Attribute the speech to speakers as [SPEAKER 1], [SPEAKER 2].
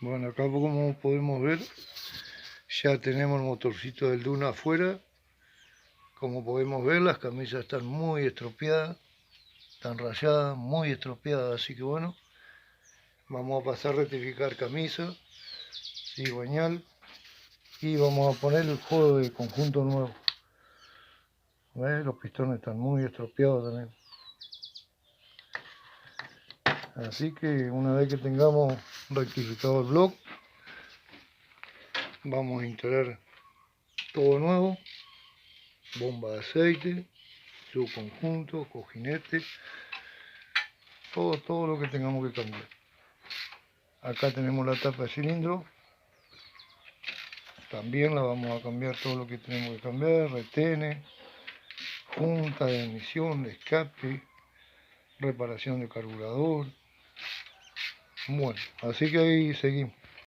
[SPEAKER 1] Bueno, acá como podemos ver, ya tenemos el motorcito del Duna afuera. Como podemos ver, las camisas están muy estropeadas, están rayadas, muy estropeadas, así que bueno, vamos a pasar a rectificar camisa y bañal y vamos a poner el juego de conjunto nuevo. ¿Ves? Los pistones están muy estropeados también. Así que una vez que tengamos rectificado el bloque, vamos a instalar todo nuevo, bomba de aceite, su conjunto, cojinete, todo lo que tengamos que cambiar. Acá tenemos la tapa de cilindro, también la vamos a cambiar, todo lo que tenemos que cambiar, retenes, junta de emisión, de escape, reparación de carburador. Bueno, así que ahí seguimos.